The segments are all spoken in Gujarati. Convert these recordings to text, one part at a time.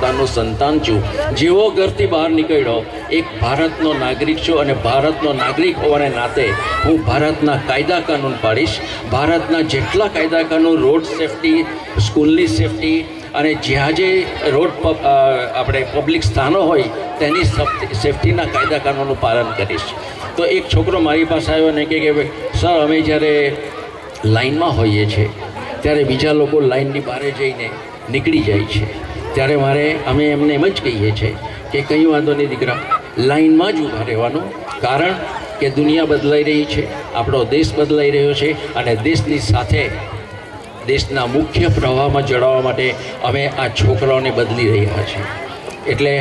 પાકિસ્તાનનો સંતાન છું. જેવો ઘરથી બહાર નીકળ્યો એક ભારતનો નાગરિક છું અને ભારતનો નાગરિક હોવાને નાતે હું ભારતના કાયદા કાનૂન પાડીશ. ભારતના જેટલા કાયદા કાનૂન, રોડ સેફટી, સ્કૂલની સેફટી અને જ્યાં જે રોડ આપણે પબ્લિક સ્થાનો હોય તેની સેફટીના કાયદા કાનૂનનું પાલન કરીશ. તો એક છોકરો મારી પાસે આવ્યો અને કહે કે સર, અમે જ્યારે લાઇનમાં હોઈએ છીએ ત્યારે બીજા લોકો લાઇનની બહાર જઈને નીકળી જાય છે, ત્યારે અમે એમને એમ જ કહીએ છીએ કે કંઈ વાંધો નહીં દીકરા, લાઇનમાં જ ઊભા રહેવાનું. કારણ કે દુનિયા બદલાઈ રહી છે, આપણો દેશ બદલાઈ રહ્યો છે અને દેશની સાથે દેશના મુખ્ય પ્રવાહમાં જોડાવા માટે અમે આ છોકરાઓને બદલી રહ્યા છીએ. એટલે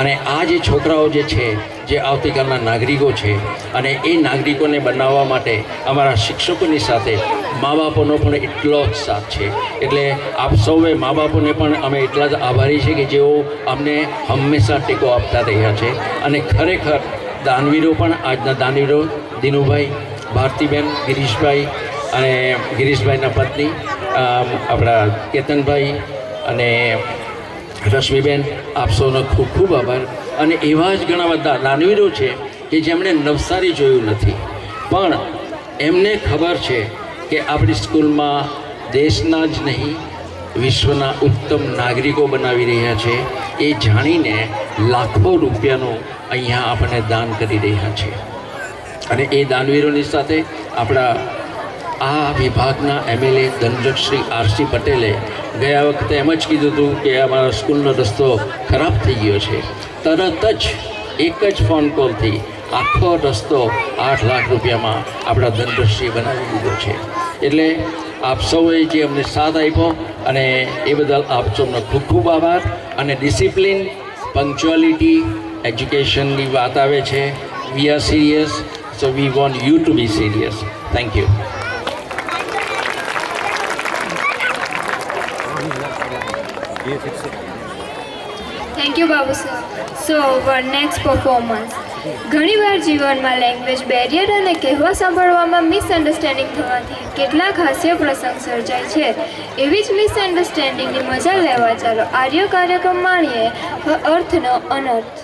અને આ જે છોકરાઓ જે છે, જે આવતીકાલના નાગરિકો છે, અને એ નાગરિકોને બનાવવા માટે અમારા શિક્ષકોની સાથે મા બાપોનો પણ એટલો જ સાથ છે. એટલે આપ સૌએ મા બાપોને પણ અમે એટલા જ આભારી છે કે જેઓ અમને હંમેશા ટેકો આપતા રહ્યા છે. અને ખરેખર દાનવીરો પણ, આજના દાનવીરો દિનુભાઈ, ભારતીબેન, ગિરીશભાઈ અને ગિરીશભાઈના પત્ની આપણા કેતનભાઈ અને રશ્મિબેન, આપ સૌનો ખૂબ ખૂબ આભાર. અને એવા જ ઘણા બધા દાનવીરો છે કે જેમણે નવસારી જોયું નથી, પણ એમને ખબર છે કે આપણી સ્કૂલમાં દેશના જ નહીં વિશ્વના ઉત્તમ નાગરિકો બનાવી રહ્યા છે. એ જાણીને લાખો રૂપિયાનું અહીંયા આપણને દાન કરી રહ્યા છે. અને એ દાનવીરોની સાથે આપણા આ વિભાગના એમએલએ ધનરજશ્રી આરસી પટેલે ગયા વખતે એમ જ કીધું હતું કે અમારા સ્કૂલનો રસ્તો ખરાબ થઈ ગયો છે. તરત જ એક જ ફોન કોલથી આખો રસ્તો 8 લાખ રૂપિયામાં આપણા ધનરજશ્રીએ બનાવી દીધો છે. એટલે આપ સૌએ જે અમને સાથ આપ્યો અને એ બદલ આપ સૌનો ખૂબ ખૂબ આભાર. અને ડિસિપ્લિન, પંક્ચ્યુઆલિટી, એજ્યુકેશનની વાત આવે છે. We are serious, so we want you to be serious. Thank you. Thank you, Babu sir. So, our next performance. ઘણીવાર જીવનમાં લેંગ્વેજ બેરિયર અને કહેવા સાંભળવામાં મિસઅન્ડરસ્ટેન્ડિંગ થવાથી કેટલાક હાસ્ય પ્રસંગ સર્જાય છે. એવી જ મિસઅન્ડરસ્ટેન્ડિંગની મજા લેવા ચાલો આર્ય કાર્યક્રમ માણીએ અર્થનો અનર્થ.